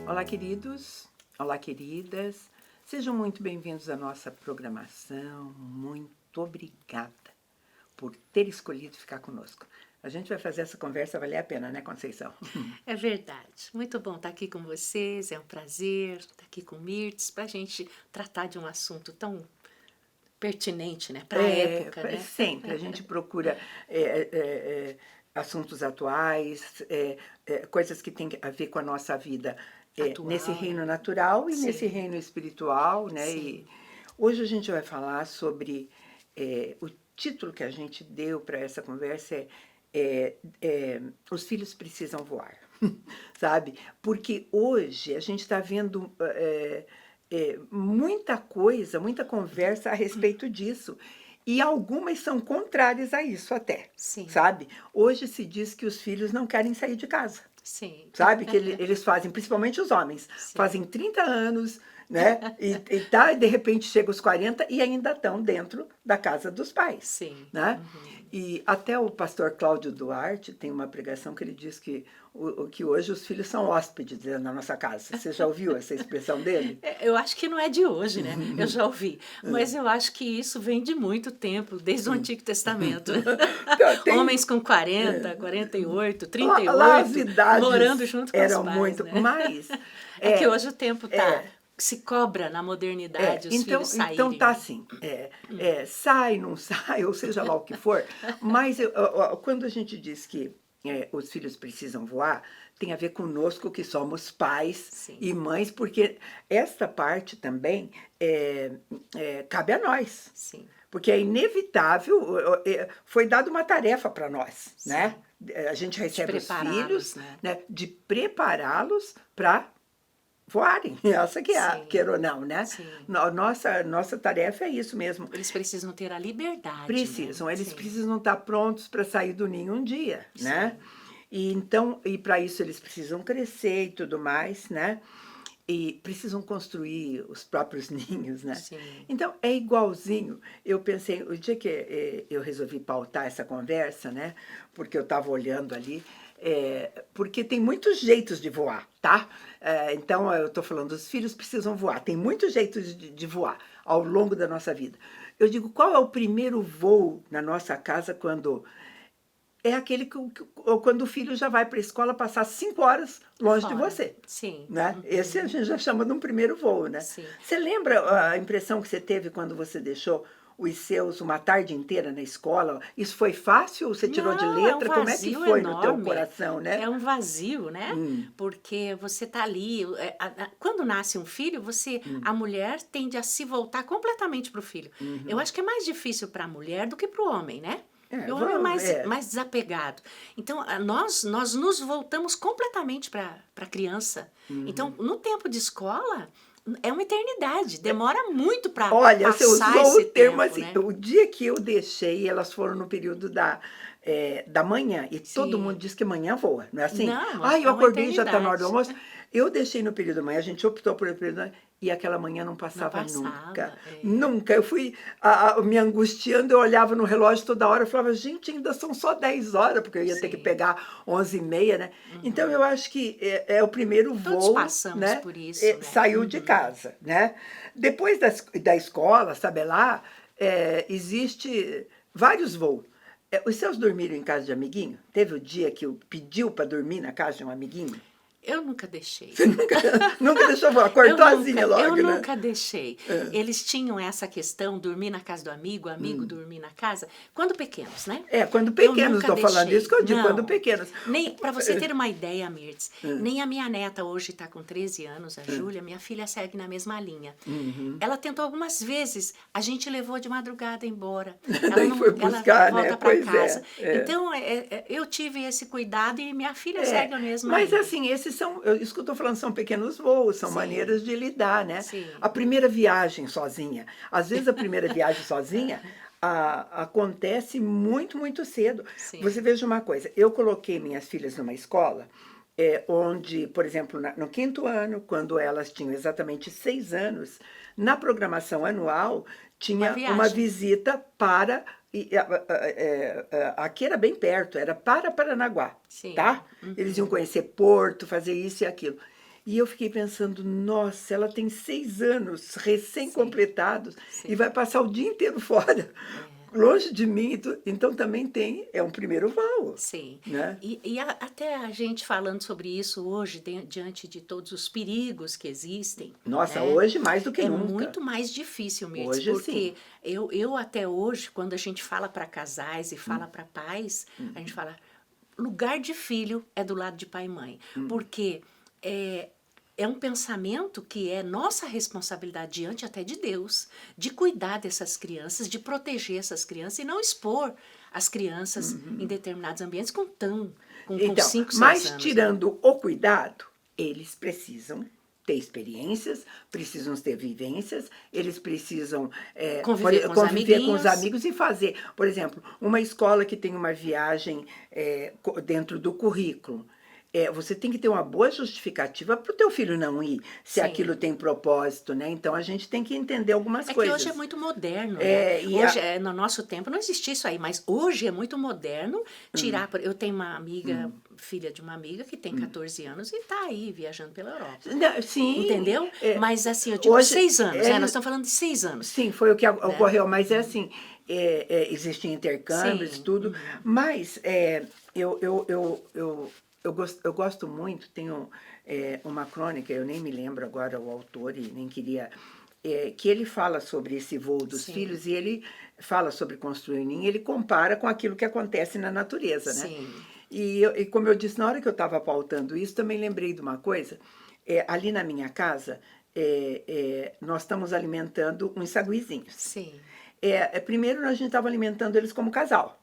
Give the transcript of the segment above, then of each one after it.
Olá, queridos. Olá, queridas. Sejam muito bem-vindos à nossa programação. Muito obrigada por ter escolhido ficar conosco. A gente vai fazer essa conversa valer a pena, né, Conceição? É verdade. Muito bom estar aqui com vocês. É um prazer estar aqui com o Mirtz para a gente tratar de um assunto tão pertinente, né? Para a época, né? Sempre a gente procura assuntos atuais, coisas que têm a ver com a nossa vida nesse Atual, né? reino natural e nesse Sim, reino espiritual, né? E sim. hoje a gente vai falar sobre o título que a gente deu para essa conversa Os Filhos Precisam Voar, sabe? Porque hoje a gente está vendo muita coisa, muita conversa a respeito disso. E algumas são contrárias a isso até, Sim, sabe? Hoje se diz que os filhos não querem sair de casa, sim, sabe? Que eles fazem, principalmente os homens, sim, fazem 30 anos, né? E de repente chega aos 40 e ainda estão dentro da casa dos pais, sim. né? Uhum. E até o pastor Cláudio Duarte tem uma pregação que ele diz que, que hoje os filhos são hóspedes na nossa casa. Você já ouviu essa expressão dele? Eu acho que não é de hoje, né? Eu já ouvi. Mas eu acho que isso vem de muito tempo, desde o Antigo Testamento. Então, tem, Homens com 40, 48, lá as 38, morando idades junto com os eram pais, muito né? mais. É que É, hoje o tempo tá se cobra na modernidade os filhos então saírem, tá né? assim, sai, não sai, ou seja lá o que for, mas quando a gente diz que os filhos precisam voar, tem a ver conosco que somos pais Sim, e mães, porque esta parte também cabe a nós. sim, Porque é inevitável, foi dada uma tarefa para nós, né? sim. A gente De recebe os filhos, prepará-los, né? né, de prepará-los para voarem. Essa que é, Sim, queira ou não, né? sim. Nossa tarefa é isso mesmo. Eles precisam ter a liberdade, né? Eles Sim, precisam estar prontos para sair do ninho um dia, né? sim, E então, e para isso eles precisam crescer e tudo mais, né? E precisam construir os próprios ninhos, né? sim. Então, é igualzinho. Eu pensei, o dia que eu resolvi pautar essa conversa, né? Porque eu estava olhando ali, porque tem muitos jeitos de voar, tá? Então, eu estou falando, os filhos precisam voar. Tem muitos jeitos de voar ao longo da nossa vida. Eu digo, qual é o primeiro voo na nossa casa quando é aquele ou quando o filho já vai para a escola passar 5 horas longe de Fora. você, Sim, né? Esse a uhum, gente já chama de um primeiro voo, né? sim. Você lembra a impressão que você teve quando você deixou os seus uma tarde inteira na escola? Isso foi fácil? Você tirou de Não, é um letra? Como é que vazio foi no teu enorme. coração, né? É um vazio, né? Porque você tá ali. Quando nasce um filho, a mulher tende a se voltar completamente para o filho. Eu acho que é mais difícil para a mulher do que para o homem, né? E o homem é Vamos, mais desapegado. Então, nós nos voltamos completamente para a criança. Então, no tempo de escola, é uma eternidade. Demora muito para olha, você passar usou o esse termo tempo, assim, né? o dia que eu deixei, elas foram no período da manhã, e todo mundo Sim. diz que manhã voa, não é assim? Não, Ah, eu é uma acordei, já está na hora do eternidade. almoço. Eu deixei no período da manhã, a gente optou por período da manhã, e aquela manhã não Não passava nunca, passava. É. nunca. Eu fui me angustiando, eu olhava no relógio toda hora, eu falava, gente, ainda são só 10 horas, porque eu ia ter que Sim. pegar 11h30, né? Então eu acho que é o primeiro Todos voo, passamos né? por isso, né? Saiu de casa, né? Depois da escola, sabe lá, existe vários voos. Os seus dormiram em casa de amiguinho? Teve o dia que pediu para dormir na casa de um amiguinho? Eu nunca deixei. Você nunca deixou voar, cortou asinha Eu logo, né? nunca deixei. Eles tinham essa questão, dormir na casa do amigo, amigo dormir na casa, quando pequenos, né? Quando Eu pequenos, nunca estou falando isso deixei. que eu digo, quando Não. pequenos. Nem para você ter uma ideia, Mirtz, nem a minha neta hoje está com 13 anos, a Júlia, minha filha segue na mesma linha. Ela tentou algumas vezes, a gente levou de madrugada embora. Ela Daí não, foi ela buscar, né? volta para Pois casa. é. Então, eu tive esse cuidado e minha filha segue a mesma Mas linha. assim, isso que eu estou falando são pequenos voos, são Sim, maneiras de lidar, né? A sim. primeira viagem sozinha. Às vezes a primeira viagem sozinha acontece muito cedo. Você Sim. veja uma coisa, eu coloquei minhas filhas numa escola onde, por exemplo, no quinto ano, quando elas tinham exatamente 6 anos, na programação anual Uma tinha uma viagem. visita para. Aqui era bem perto, era para Paranaguá, Sim. tá? Eles iam conhecer Porto, fazer isso e aquilo. E eu fiquei pensando, nossa, ela tem 6 anos Sim, recém-completados e sim. vai passar o dia inteiro fora, É. longe de mim. Então também é um primeiro voo, Sim. né? Até a gente falando sobre isso hoje, diante de todos os perigos que existem, Nossa, né? hoje mais do que É nunca. muito mais difícil, Mirtz, Hoje sim. porque eu até hoje, quando a gente fala para casais e fala para pais, a gente fala, lugar de filho é do lado de pai e mãe, porque é, é um pensamento que é nossa responsabilidade diante até de Deus, de cuidar dessas crianças, de proteger essas crianças e não expor as crianças em determinados ambientes com Então, 5, 6 mas anos, né? tirando o cuidado, eles precisam ter experiências, precisam ter vivências, eles precisam Conviver com os conviver com os amiguinhos. amigos e fazer, por exemplo, uma escola que tem uma viagem dentro do currículo. Você tem que ter uma boa justificativa para o teu filho não ir, se aquilo Sim. tem propósito, né? Então a gente tem que entender algumas É que hoje é coisas. muito moderno, né? É, e Hoje, a- no nosso tempo, não existia isso aí, mas hoje é muito moderno tirar. Eu tenho uma amiga, filha de uma amiga, que tem 14 anos e está aí viajando pela Europa. não, sim, Entendeu? Mas assim, eu digo hoje 6 anos, né? Nós estamos falando de 6 anos, sim, foi o que né? ocorreu, mas é assim, existem intercâmbios, Sim, tudo, mas eu gosto muito, tenho uma crônica, eu nem me lembro agora o autor e nem queria, que ele fala sobre esse voo dos sim, filhos e ele fala sobre construir um ninho, ele compara com aquilo que acontece na natureza, né? sim, E como eu disse, na hora que eu estava pautando isso, também lembrei de uma coisa, ali na minha casa, nós estamos alimentando uns saguizinhos. sim. Primeiro a gente estava alimentando eles como casal.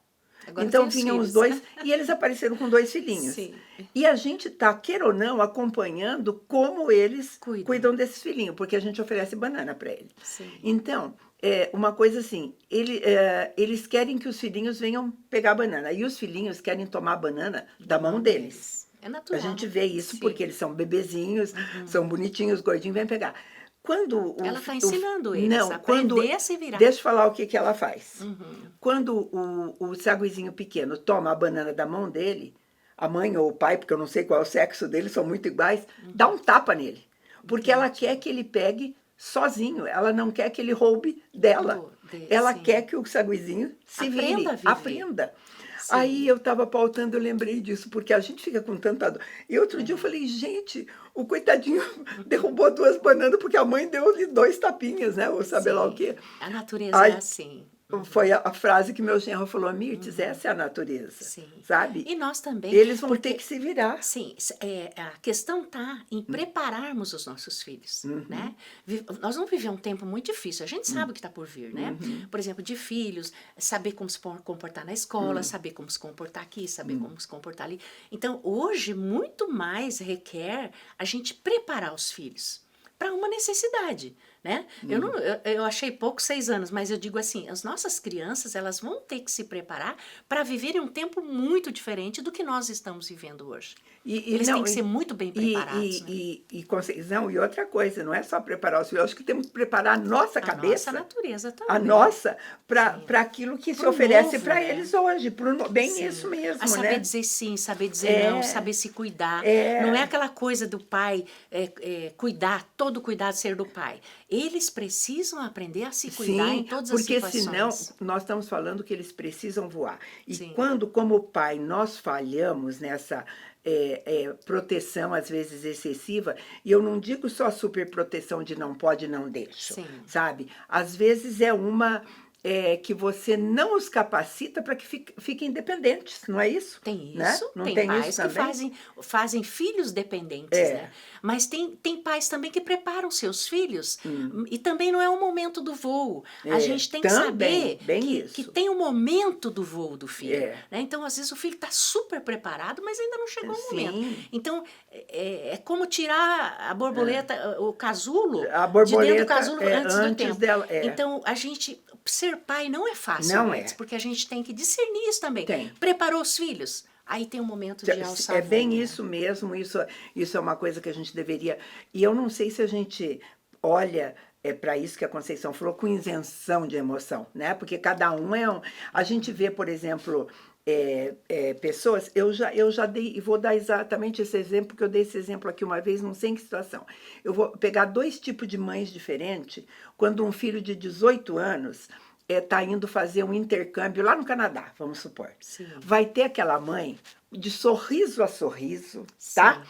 Agora tem Então os vinham os filhos. dois e eles apareceram com 2 filhinhos. Sim, E a gente está, queira ou não, acompanhando como eles cuidam. cuidam desses filhinhos, porque a gente oferece banana para eles. Sim. Então, uma coisa assim, eles querem que os filhinhos venham pegar a banana, e os filhinhos querem tomar a banana da Da mão mão deles. deles. É A natural. gente vê isso porque Sim. eles são bebezinhos, são bonitinhos, gordinhos, vem pegar. Quando Ela está ensinando eles a não, quando aprender a se virar. deixa eu falar o que que ela faz. Quando o saguizinho pequeno toma a banana da mão dele, a mãe ou o pai, porque eu não sei qual é o sexo deles, são muito iguais, dá um tapa nele, porque ela quer Entendi. que ele pegue sozinho, ela não quer que ele roube dela. Ela quer Sim. que o saguizinho se Aprenda a vire, viver. aprenda. Aí Sim. eu estava pautando, eu lembrei disso, porque a gente fica com tanta dor. E outro dia eu falei, gente, o coitadinho derrubou 2 bananas porque a mãe deu-lhe 2 tapinhas, né? Ou sabe lá o Sim. quê. A natureza é Aí assim. foi a frase que meu genro falou, Mirtes, essa é a natureza, Sim. sabe? E nós também, Eles vão ter porque que se virar. sim, a questão está em prepararmos os nossos filhos, né? Nós vamos viver um tempo muito difícil, a gente sabe o que está por vir, né? Por exemplo, de filhos, saber como se comportar na escola, saber como se comportar aqui, saber como se comportar ali. Então, hoje, muito mais requer a gente preparar os filhos para uma necessidade, né? Eu achei pouco 6 anos, mas eu digo assim, as nossas crianças, elas vão ter que se preparar para viverem um tempo muito diferente do que nós estamos vivendo hoje. Eles têm Não, que ser muito bem preparados, né? Conceição, e outra coisa, não é só preparar os filhos, eu acho que temos que preparar a nossa A nossa cabeça, natureza a também. nossa, Sim. para aquilo que se Pro oferece novo, para né? eles hoje, bem isso Sim. A mesmo, saber né? dizer sim, saber dizer não, É, saber se cuidar. Não é é, aquela coisa do pai cuidar, todo cuidado ser do pai. Eles precisam aprender a se cuidar em sim, todas as porque senão situações. nós estamos falando que eles precisam voar. E Sim. quando, como pai, nós falhamos nessa proteção, às vezes excessiva, e eu não digo só superproteção de não pode, não deixo, Sim. sabe? Às vezes é uma que você não os capacita para que fiquem independentes, não é isso? Tem Né? isso, Não tem tem isso pais que também? fazem filhos dependentes, né? É. Mas tem pais também que preparam seus filhos e também não é o momento do voo. A gente tem que Também, saber bem que isso. tem o momento do voo do filho, É. né? Então, às vezes, o filho está super preparado, mas ainda não chegou o momento. Sim. Então, é como tirar a borboleta, o casulo, A de dentro do borboleta casulo antes do antes tempo. dela. Então, a gente ser pai não é fácil, Não Mirtz, é. porque a gente tem que discernir isso também. Tem. Preparou os filhos? Aí tem um momento de alçar É voo, bem né? isso mesmo, isso é uma coisa que a gente deveria. E eu não sei se a gente olha para isso que a Conceição falou, com isenção de emoção, né? Porque cada um é um. A gente vê, por exemplo, pessoas, eu já dei, e vou dar exatamente esse exemplo, porque eu dei esse exemplo aqui uma vez, não sei em que situação. Eu vou pegar 2 tipos de mães diferentes, quando um filho de 18 anos está indo fazer um intercâmbio lá no Canadá, vamos supor. Sim. Vai ter aquela mãe de sorriso a sorriso, Sim. tá?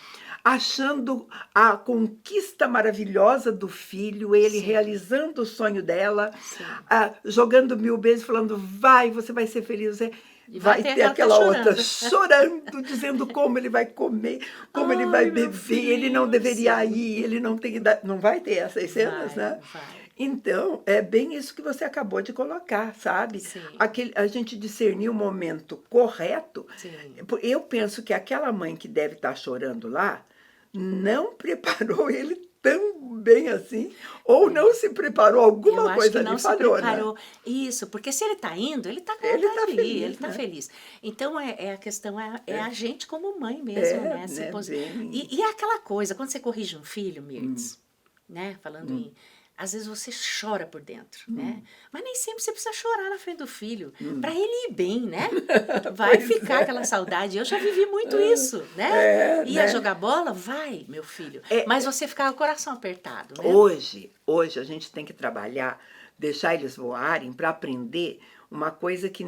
Achando a conquista maravilhosa do filho, ele Sim. realizando o sonho dela, Sim. jogando 1000 beijos, falando, vai, você vai ser feliz. E Vai ter aquela chorando. outra chorando, dizendo como ele vai comer, como ele vai Ai, meu beber, ele não Deus. deveria ir, ele não tem idade. Não vai ter essas cenas, Vai, né? vai. Então, é bem isso que você acabou de colocar, sabe? Sim. A gente discernir o momento correto. Sim. Eu penso que aquela mãe que deve estar chorando lá não preparou ele tão bem assim, ou não se preparou, Eu alguma acho coisa que ali não se falhou, né? preparou. Isso, porque se ele está indo, ele está com Ele vontade tá de ir, feliz, ele está né? feliz. Então, a questão é a gente como mãe mesmo, né? né? Bem... E é aquela coisa, quando você corrige um filho, Mirtz, né? Falando em... Às vezes você chora por dentro, né? Mas nem sempre você precisa chorar na frente do filho. Para ele ir bem, né? Vai Pois ficar é. aquela saudade. Eu já vivi muito isso, né? Ia né? jogar bola? Vai, meu filho. Mas você ficava com o coração apertado, né? Hoje a gente tem que trabalhar, deixar eles voarem para aprender uma coisa que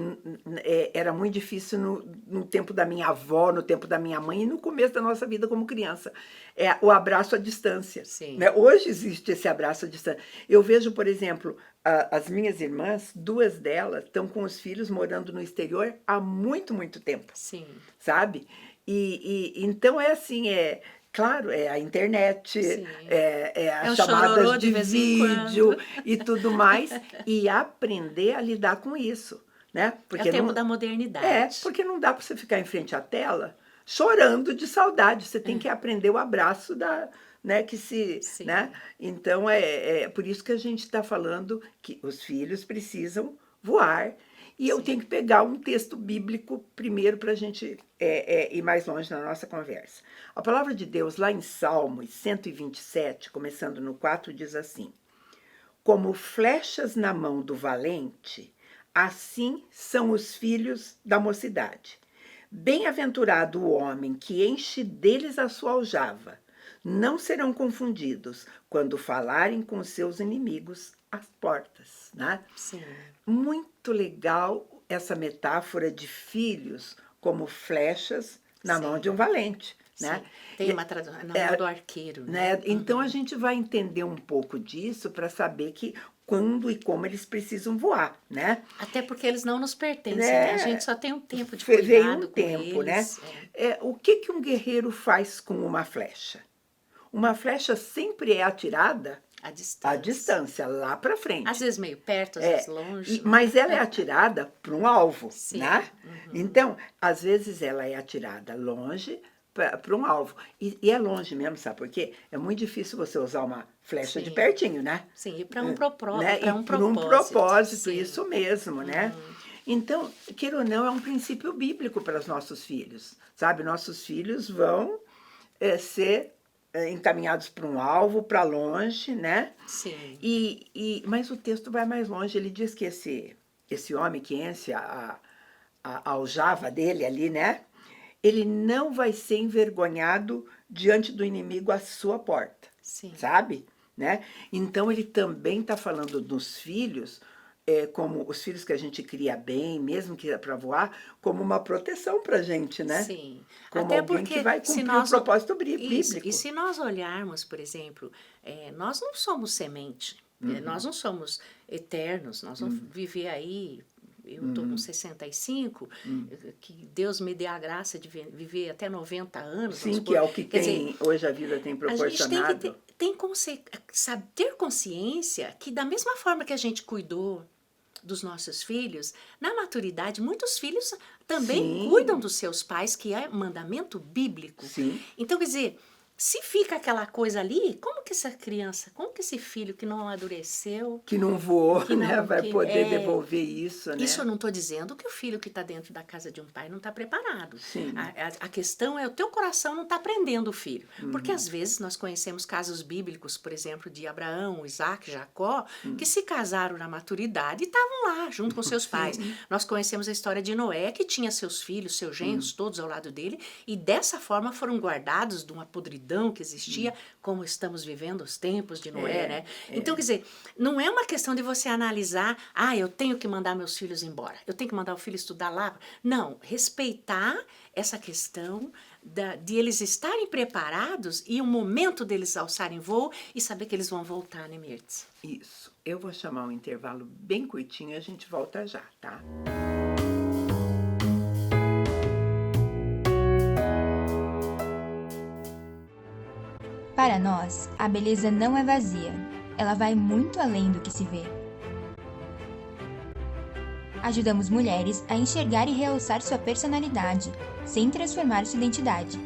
era muito difícil no tempo da minha avó, no tempo da minha mãe e no começo da nossa vida como criança. É o abraço à distância. Sim. Né? Hoje existe esse abraço à distância. Eu vejo, por exemplo, as minhas irmãs, 2 delas estão com os filhos morando no exterior há muito, muito tempo. Sim. Sabe? Então é assim, claro, é a internet, Sim. as um chororô chamadas de de vez em vídeo quando. e tudo mais, e aprender a lidar com isso, né? É o tempo da modernidade. Porque não dá para você ficar em frente à tela chorando de saudade, você tem que aprender o abraço né, que se, Sim. né? Então é por isso que a gente está falando que os filhos precisam voar. E eu Sim. tenho que pegar um texto bíblico primeiro para a gente ir mais longe na nossa conversa. A palavra de Deus, lá em Salmos 127, começando no 4, diz assim: como flechas na mão do valente, assim são os filhos da mocidade. Bem-aventurado o homem que enche deles a sua aljava. Não serão confundidos quando falarem com seus inimigos às portas, né? Sim. Muito legal essa metáfora de filhos como flechas na Sim. mão de um valente, né? Sim. Tem uma tradução na mão do arqueiro, né? Então a gente vai entender um pouco disso para saber que quando e como eles precisam voar, né? Até porque eles não nos pertencem, né? A gente só tem um tempo de cuidado Veio um com tempo, eles. né? O que um guerreiro faz com uma flecha? Uma flecha sempre é atirada À à distância, lá para frente. Às vezes meio perto, às vezes longe. Mas ela é atirada para um alvo, Sim. né? Então, às vezes ela é atirada longe para um alvo. E é longe mesmo, sabe por quê? É muito difícil você usar uma flecha de pertinho, né? Sim, e para um propósito. Né? Para um propósito, Sim. isso mesmo, né? Então, queira ou não, é um princípio bíblico para os nossos filhos, sabe? Nossos filhos vão ser encaminhados para um alvo, para longe, né? Sim. Mas o texto vai mais longe. Ele diz que esse homem que enche a aljava dele ali, né? Ele não vai ser envergonhado diante do inimigo à sua porta. Sim. Sabe? Né? Então ele também está falando dos filhos, como os filhos que a gente cria bem, mesmo que é para voar, como uma proteção para a gente, né? Sim. Como Até alguém porque que vai se cumprir nós o propósito Isso. bíblico. E se nós olharmos, por exemplo, nós não somos semente, nós não somos eternos, nós vamos viver aí. Eu estou com 65, que Deus me dê a graça de viver até 90 anos. Sim, que é o que tem, hoje a vida tem proporcionado. A gente tem que ter consciência que da mesma forma que a gente cuidou dos nossos filhos, na maturidade, muitos filhos também cuidam dos seus pais, que é mandamento bíblico. Sim. Então, quer dizer, se fica aquela coisa ali, como que essa criança, como que esse filho que não amadureceu, Que não voou, que né? não, Vai que poder devolver isso, isso eu né? não estou dizendo que o filho que está dentro da casa de um pai não está preparado. Sim. A questão é o teu coração não está aprendendo o filho. Porque às vezes nós conhecemos casos bíblicos, por exemplo, de Abraão, Isaac, Jacó, que se casaram na maturidade e estavam lá junto com seus pais. Sim. Nós conhecemos a história de Noé, que tinha seus filhos, seus genros, todos ao lado dele, e dessa forma foram guardados de uma podridão que existia, como estamos vivendo os tempos de Noé, né? Então, quer dizer, não é uma questão de você analisar, eu tenho que mandar meus filhos embora, eu tenho que mandar o filho estudar lá. Não, respeitar essa questão de eles estarem preparados e o momento deles alçarem voo e saber que eles vão voltar, né, Mirtz? Isso. Eu vou chamar um intervalo bem curtinho e a gente volta já, tá? Para nós, a beleza não é vazia. Ela vai muito além do que se vê. Ajudamos mulheres a enxergar e realçar sua personalidade, sem transformar sua identidade.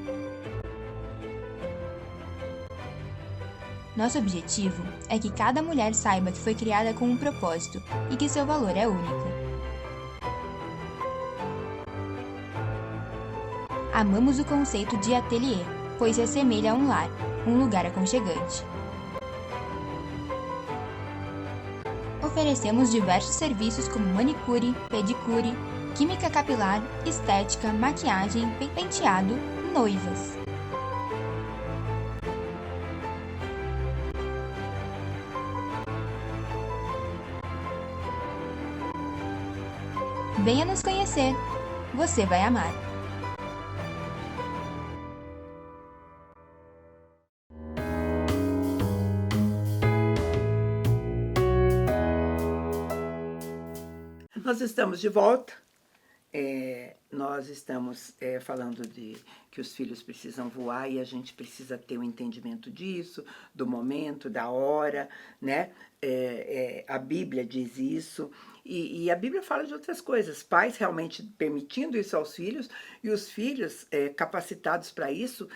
Nosso objetivo é que cada mulher saiba que foi criada com um propósito e que seu valor é único. Amamos o conceito de ateliê, pois se assemelha a um lar, um lugar aconchegante. Oferecemos diversos serviços como manicure, pedicure, química capilar, estética, maquiagem, penteado, noivas. Venha nos conhecer. Você vai amar. Nós estamos de volta. Nós estamos falando de que os filhos precisam voar e a gente precisa ter um entendimento disso, do momento, da hora, né? A Bíblia diz isso e a Bíblia fala de outras coisas. Pais realmente permitindo isso aos filhos e os filhos capacitados para isso,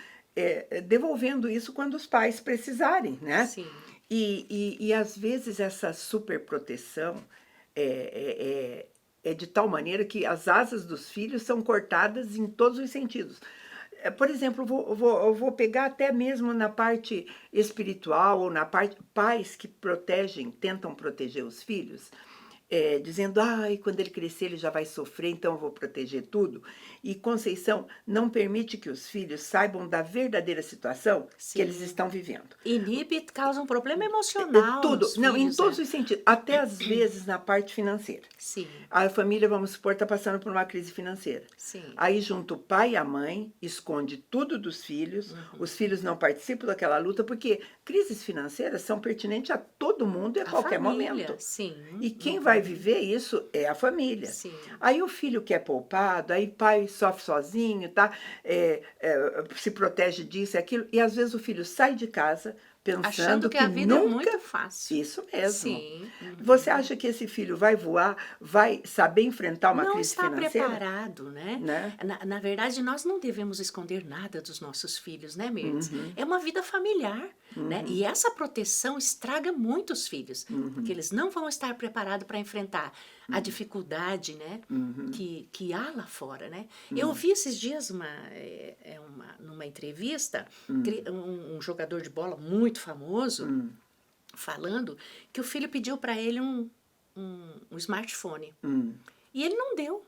devolvendo isso quando os pais precisarem, né? Sim. E às vezes essa superproteção é de tal maneira que as asas dos filhos são cortadas em todos os sentidos. Por exemplo, eu vou pegar até mesmo na parte espiritual ou na parte pais que tentam proteger os filhos, dizendo, quando ele crescer ele já vai sofrer, então eu vou proteger tudo. E Conceição não permite que os filhos saibam da verdadeira situação que eles estão vivendo. Inibe causa um problema emocional. Tudo, não, filhos, em todos os sentidos, até às vezes na parte financeira. Sim. A família, vamos supor, está passando por uma crise financeira. Sim. Aí junta o pai e a mãe, esconde tudo dos filhos, os filhos não participam daquela luta, porque crises financeiras são pertinentes a todo mundo e a qualquer família, momento. Sim. E quem vai viver isso é a família. Sim. Aí o filho que é poupado, aí pai sofre sozinho, tá? Se protege disso e aquilo, e às vezes o filho sai de casa pensando achando que a vida nunca... é muito fácil. Isso mesmo. Sim. Você acha que esse filho vai voar, vai saber enfrentar uma não crise está financeira? preparado, né? Né? Na verdade, nós não devemos esconder nada dos nossos filhos, né, Mirtz? É uma vida familiar, né? E essa proteção estraga muitos filhos, porque eles não vão estar preparados para enfrentar a dificuldade, né, que há lá fora, né? Eu vi esses dias numa entrevista um jogador de bola muito famoso falando que o filho pediu para ele um smartphone e ele não deu.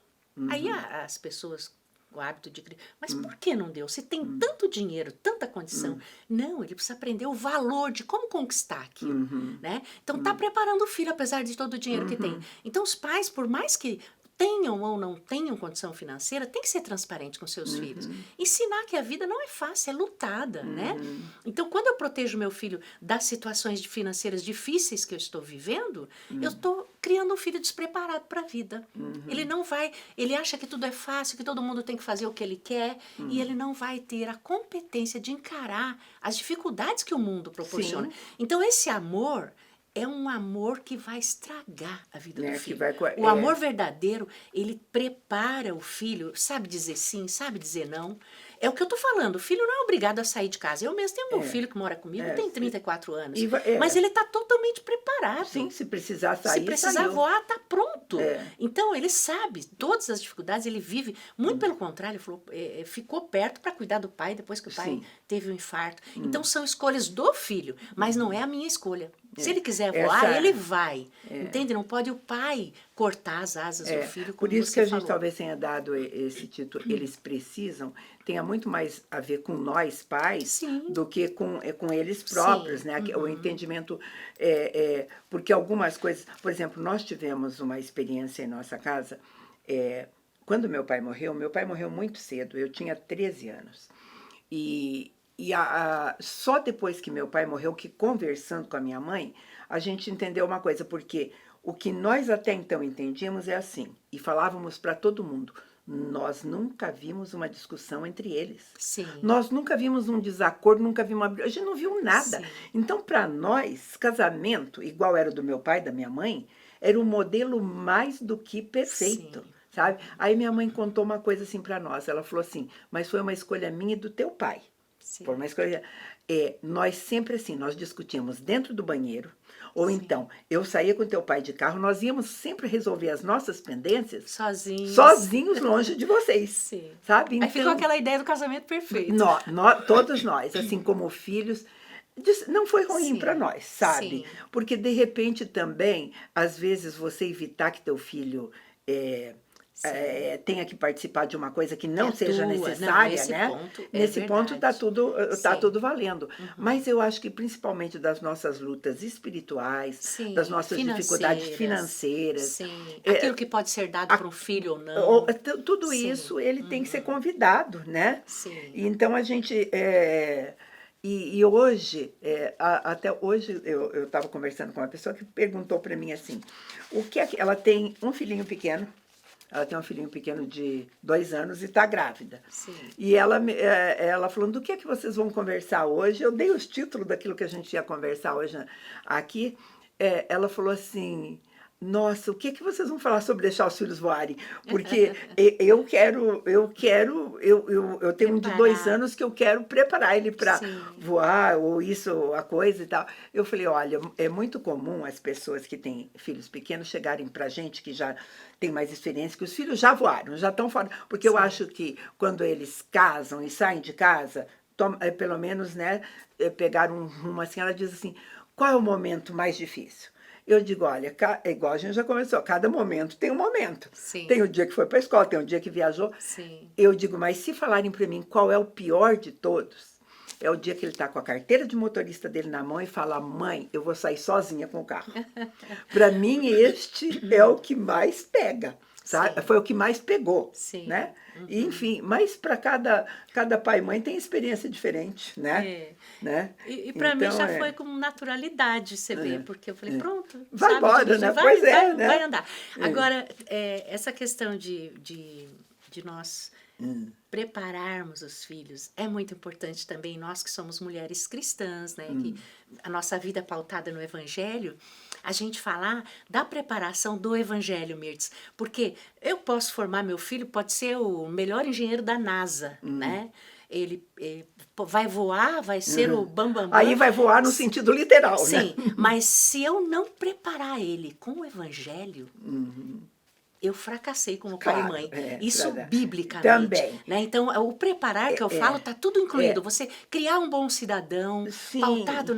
Aí as pessoas o hábito de mas por que não deu? Se tem tanto dinheiro, tanta condição. Não, ele precisa aprender o valor de como conquistar aquilo, né? Então tá preparando o filho apesar de todo o dinheiro que tem. Então os pais, por mais que tenham ou não tenham condição financeira, tem que ser transparente com seus filhos. Ensinar que a vida não é fácil, é lutada, né? Então, quando eu protejo meu filho das situações financeiras difíceis que eu estou vivendo, eu estou criando um filho despreparado para a vida. Ele não vai, ele acha que tudo é fácil, que todo mundo tem que fazer o que ele quer, e ele não vai ter a competência de encarar as dificuldades que o mundo proporciona. Sim. Então, esse amor é um amor que vai estragar a vida do filho. O amor verdadeiro, ele prepara o filho, sabe dizer sim, sabe dizer não. É o que eu tô falando, o filho não é obrigado a sair de casa. Eu mesmo tenho meu filho que mora comigo, tem 34 anos. Mas ele tá totalmente preparado. Sim, se precisar sair, se precisar saiu. voar, tá pronto. É. Então, ele sabe todas as dificuldades, ele vive. Muito pelo contrário, ele falou, ficou perto para cuidar do pai depois que o pai Sim. teve um infarto. Então, são escolhas do filho, mas não é a minha escolha. Se ele quiser voar, ele vai. Entende? Não pode o pai cortar as asas do filho, como Por isso você que a gente falou. talvez tenha dado esse título, eles precisam, tenha muito mais a ver com nós pais Sim. do que com eles próprios, Sim. né? O entendimento, porque algumas coisas, por exemplo, nós tivemos uma experiência em nossa casa, quando meu pai morreu muito cedo, eu tinha 13 anos, e só depois que meu pai morreu, que conversando com a minha mãe, a gente entendeu uma coisa, porque o que nós até então entendíamos é assim, e falávamos para todo mundo, nós nunca vimos uma discussão entre eles. Sim. Nós nunca vimos um desacordo, nunca vimos a gente não viu nada. Sim. Então, para nós, casamento, igual era o do meu pai e da minha mãe, era um modelo mais do que perfeito. Sim. Sabe? Aí minha mãe contou uma coisa assim para nós, ela falou assim, mas foi uma escolha minha e do teu pai. Sim. Por uma escolha, nós sempre assim, nós discutíamos dentro do banheiro, ou então, eu saía com teu pai de carro, nós íamos sempre resolver as nossas pendências sozinhos longe de vocês. Sim. Sabe? Então, aí ficou aquela ideia do casamento perfeito. Todos nós, assim como filhos, não foi ruim para nós, sabe? Sim. Porque de repente também, às vezes você evitar que teu filho tenha que participar de uma coisa que não seja necessária, né? Nesse ponto está tudo valendo. Mas eu acho que principalmente das nossas lutas espirituais, das nossas dificuldades financeiras. Aquilo que pode ser dado para um filho ou não. Tudo isso ele tem que ser convidado, né? Sim. Então a gente... E hoje, até hoje, eu estava conversando com uma pessoa que perguntou para mim assim, o que é que ela tem um filhinho pequeno, de 2 anos e está grávida. Sim. E ela falando, do que é que vocês vão conversar hoje? Eu dei os títulos daquilo que a gente ia conversar hoje aqui. Ela falou assim, nossa, o que é que vocês vão falar sobre deixar os filhos voarem? Porque eu tenho um de 2 anos que eu quero preparar ele para voar, ou isso, a coisa e tal. Eu falei, olha, é muito comum as pessoas que têm filhos pequenos chegarem para gente que já tem mais experiência, que os filhos já voaram, já estão fora. Porque eu acho que quando eles casam e saem de casa, pelo menos, né, pegar um rumo assim, ela diz assim, qual é o momento mais difícil? Eu digo, olha, igual a gente já começou, cada momento tem um momento. Sim. Tem o dia que foi para a escola, tem o dia que viajou. Sim. Eu digo, mas se falarem para mim qual é o pior de todos, é o dia que ele está com a carteira de motorista dele na mão e fala, mãe, eu vou sair sozinha com o carro. Para mim, este é o que mais pega. Sabe? Foi o que mais pegou. Sim. Né? E, enfim, mas para cada pai e mãe tem experiência diferente, né? Né? E para mim já foi com naturalidade, você vê, porque eu falei, pronto. Vai embora, né? Vai andar. Agora, essa questão de nós prepararmos os filhos é muito importante também, nós que somos mulheres cristãs, né? Que a nossa vida é pautada no Evangelho, a gente falar da preparação do Evangelho, Mirtz, porque eu posso formar meu filho, pode ser o melhor engenheiro da NASA, né? Ele vai voar, vai ser o bambambam. Aí vai voar no sentido literal, né? Sim, mas se eu não preparar ele com o Evangelho, eu fracassei como pai e mãe. Isso biblicamente. Também. Né? Então, o preparar que eu falo está tudo incluído. Você criar um bom cidadão, pautado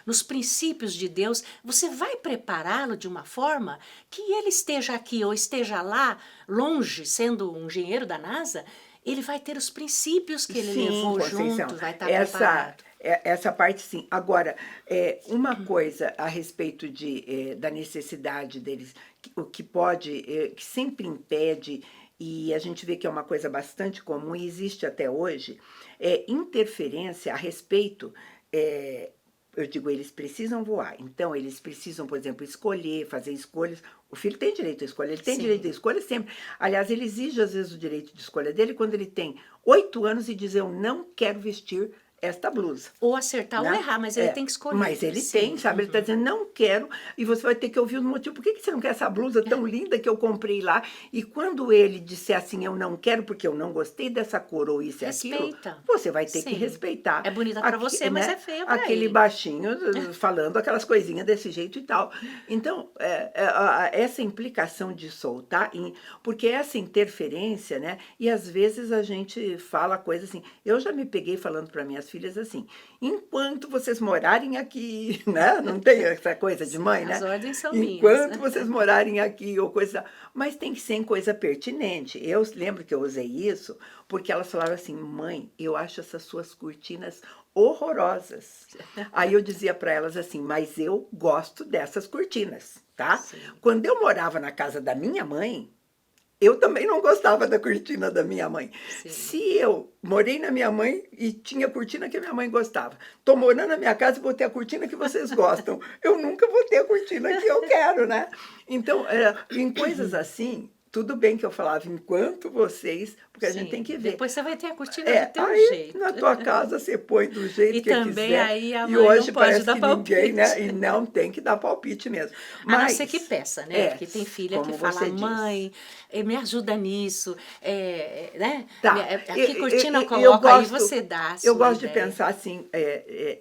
nos princípios de Deus, você vai prepará-lo de uma forma que ele esteja aqui ou esteja lá, longe, sendo um engenheiro da NASA, ele vai ter os princípios que ele levou junto, vai estar preparado. Essa parte, sim. Agora, uma coisa a respeito da necessidade deles, o que que sempre impede, e a gente vê que é uma coisa bastante comum, e existe até hoje, interferência a respeito, eu digo, eles precisam voar. Então, eles precisam, por exemplo, escolher, fazer escolhas. O filho tem direito à escolha, ele tem direito à escolha sempre. Aliás, ele exige, às vezes, o direito de escolha dele quando ele tem 8 anos e diz, eu não quero vestir esta blusa. Ou acertar ou Né? errar, mas ele tem que escolher. Mas ele Sim. tem, sabe? Ele está dizendo, não quero, e você vai ter que ouvir o motivo. Por que você não quer essa blusa tão linda que eu comprei lá? E quando ele disser assim, eu não quero porque eu não gostei dessa cor ou isso e aquilo, Respeita. você vai ter que Sim. respeitar. É bonita para você, mas é feia para Aquele ele. baixinho falando aquelas coisinhas desse jeito e tal. Então, essa implicação de soltar, porque essa interferência, né? E às vezes a gente fala coisa assim. Eu já me peguei falando para minhas filhas assim, enquanto vocês morarem aqui, né? Não tem essa coisa de mãe, né? As ordens são enquanto minhas. vocês morarem aqui ou coisa, mas tem que ser em coisa pertinente. Eu lembro que eu usei isso porque elas falaram assim, mãe, eu acho essas suas cortinas horrorosas. Aí eu dizia para elas assim, mas eu gosto dessas cortinas, tá? Sim. Quando eu morava na casa da minha mãe, eu também não gostava da cortina da minha mãe. Sim. Se eu morei na minha mãe e tinha cortina que a minha mãe gostava, tô morando na minha casa e vou ter a cortina que vocês gostam, eu nunca vou ter a cortina que eu quero, né? Então, em coisas assim, tudo bem que eu falava, enquanto vocês, porque a gente tem que ver. Depois você vai ter a cortina do teu aí, jeito. na tua casa você põe do jeito E que também quiser. aí a E mãe hoje não pode parece dar que palpite. ninguém, né? E não tem que dar palpite mesmo. A não Mas, ser que peça, né? Porque tem filha que como fala, você diz. mãe, me ajuda nisso, né? Tá. Que cortina eu Eu coloco, gosto, aí você dá a Eu sua gosto de ideia. pensar assim,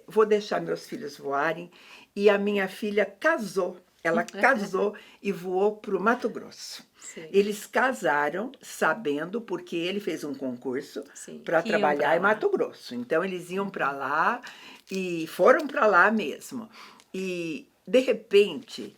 vou deixar meus filhos voarem, e a minha filha casou. Ela casou e voou para o Mato Grosso. Sim. Eles casaram sabendo, porque ele fez um concurso Sim, para que iam trabalhar pra em lá. Mato Grosso. Então, eles iam para lá e foram para lá mesmo. E, de repente...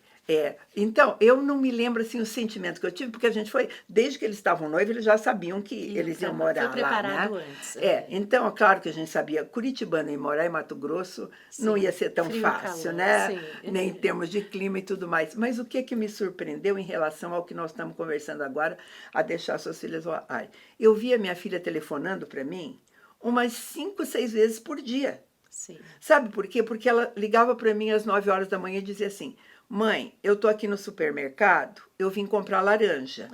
então, eu não me lembro assim, o sentimento que eu tive, porque a gente foi, desde que eles estavam noivos, eles já sabiam que eles iam morar lá, Foi preparado né? antes. Então, é claro que a gente sabia, curitibano e morar em Mato Grosso não Sim, ia ser tão frio e fácil, calor, né? sim. Nem em termos de clima e tudo mais. Mas o que me surpreendeu em relação ao que nós estamos conversando agora, a deixar suas filhas voarem? Eu via minha filha telefonando para mim umas 5, 6 vezes por dia. Sim. Sabe por quê? Porque ela ligava para mim às 9 horas da manhã e dizia assim, mãe, eu tô aqui no supermercado, eu vim comprar laranja.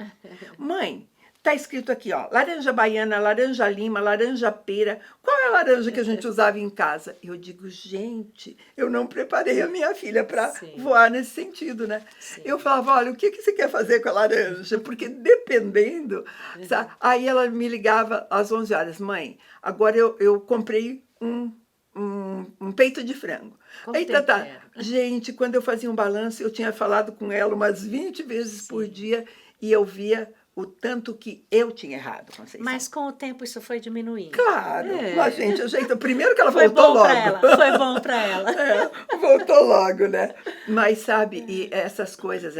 Mãe, tá escrito aqui, ó, laranja baiana, laranja lima, laranja pera. Qual é a laranja que a gente usava em casa? Eu digo, gente, eu não preparei a minha filha para voar nesse sentido, né? Sim. Eu falava, olha, o que você quer fazer com a laranja? Porque dependendo, sabe? Aí ela me ligava às 11 horas, mãe, agora eu comprei um peito de frango. Aí, gente, quando eu fazia um balanço, eu tinha falado com ela umas 20 vezes por dia e eu via o tanto que eu tinha errado, Conceição. Mas com o tempo isso foi diminuindo. Claro, mas gente, primeiro que ela foi voltou logo. Foi bom para ela. Voltou logo, né? Mas sabe, e essas coisas,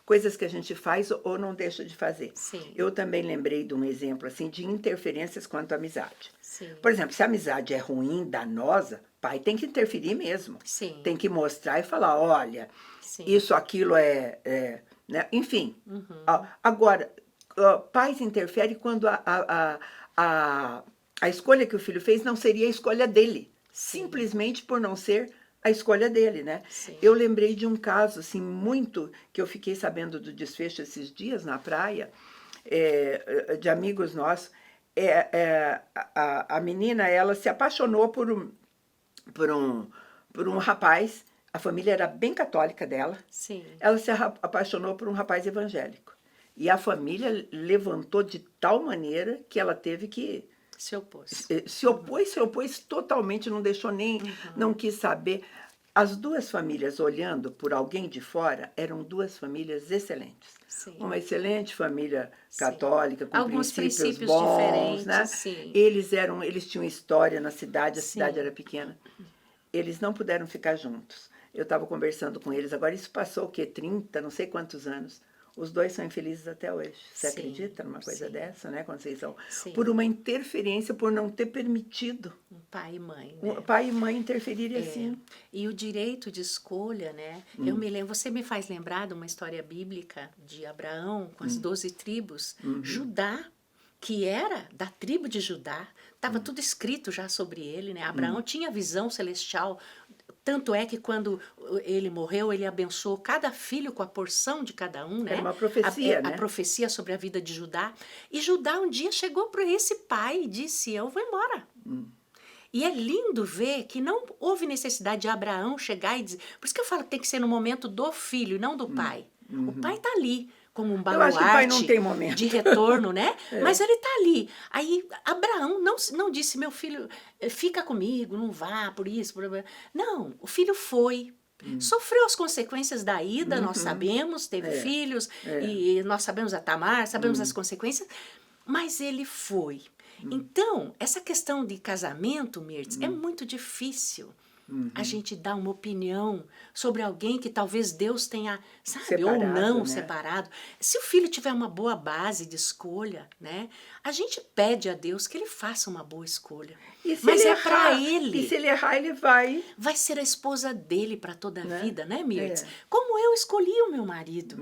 coisas que a gente faz ou não deixa de fazer. Sim. Eu também lembrei de um exemplo assim de interferências quanto à amizade. Sim. Por exemplo, se a amizade é ruim, danosa, pai tem que interferir mesmo. Sim. Tem que mostrar e falar, olha, Sim. isso, aquilo né? Enfim. Agora, pais interferem quando a escolha que o filho fez não seria a escolha dele. Sim. Simplesmente por não ser a escolha dele, né? Sim. Eu lembrei de um caso, assim, muito, que eu fiquei sabendo do desfecho esses dias na praia, de amigos nossos. A menina, ela se apaixonou por um rapaz. A família era bem católica dela. Sim. Ela se apaixonou por um rapaz evangélico. E a família levantou de tal maneira que ela teve que... Se opôs. Se opôs totalmente, não deixou nem... Não quis saber. As duas famílias, olhando por alguém de fora, eram duas famílias excelentes. Sim. Uma excelente família católica, com alguns princípios bons, diferentes, né? Sim. Eles tinham história na cidade, a Sim. cidade era pequena. Eles não puderam ficar juntos. Eu estava conversando com eles, agora isso passou o quê? 30, não sei quantos anos. Os dois são infelizes até hoje. Você acredita numa coisa dessa, né, Conceição? Sim. Por uma interferência, por não ter permitido Um pai e mãe, né? pai e mãe interferirem assim. E o direito de escolha, né? Eu me lembro, você me faz lembrar de uma história bíblica de Abraão com as 12 tribos. Judá, que era da tribo de Judá, estava tudo escrito já sobre ele, né? Abraão tinha visão celestial. Tanto é que quando ele morreu, ele abençoou cada filho com a porção de cada um, né? Era uma profecia, né? A profecia sobre a vida de Judá. E Judá um dia chegou para esse pai e disse, eu vou embora. E é lindo ver que não houve necessidade de Abraão chegar e dizer... Por isso que eu falo que tem que ser no momento do filho, não do pai. O pai está ali, como um Eu acho que o pai não baluarte tem momento. de retorno, né? Mas ele está ali. Aí Abraão não disse, meu filho, fica comigo, não vá por isso. Não, o filho foi. Sofreu as consequências da ida, nós sabemos, teve filhos, e nós sabemos a Tamar, sabemos as consequências, mas ele foi. Então, essa questão de casamento, Mirtz, é muito difícil. A gente dar uma opinião sobre alguém que talvez Deus tenha, sabe, Separado, ou não, né? separado. Se o filho tiver uma boa base de escolha, né, a gente pede a Deus que ele faça uma boa escolha. E se Mas ele é para errar, ele. E se ele errar, ele vai. Vai ser a esposa dele para toda a Né? vida, né, Mirtz? É. Como eu escolhi o meu marido,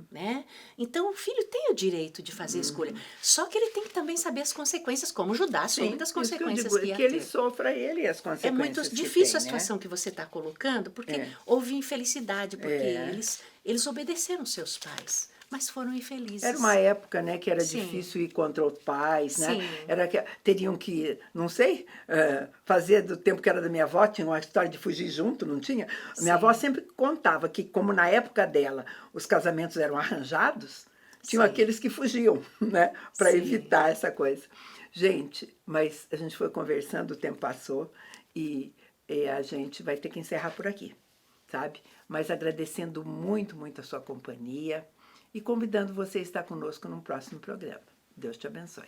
né? Então, o filho tem o direito de fazer a escolha. Só que ele tem que também saber as consequências, como Judá soube das Isso que eu consequências digo, que ia que ele ter. sofra ele as É consequências. muito que difícil tem, a situação que você está colocando, porque houve infelicidade, porque eles obedeceram seus pais, mas foram infelizes. Era uma época, né, que era Sim. difícil ir contra os pais, né? Sim. Era que teriam que, não sei, fazer do tempo que era da minha avó, tinha uma história de fugir junto, não tinha? Minha avó sempre contava que, como na época dela os casamentos eram arranjados, tinham Sim. aqueles que fugiam, né, para Sim. evitar essa coisa. Gente, mas a gente foi conversando, o tempo passou e a gente vai ter que encerrar por aqui, sabe? Mas agradecendo muito, muito a sua companhia e convidando você a estar conosco num próximo programa. Deus te abençoe.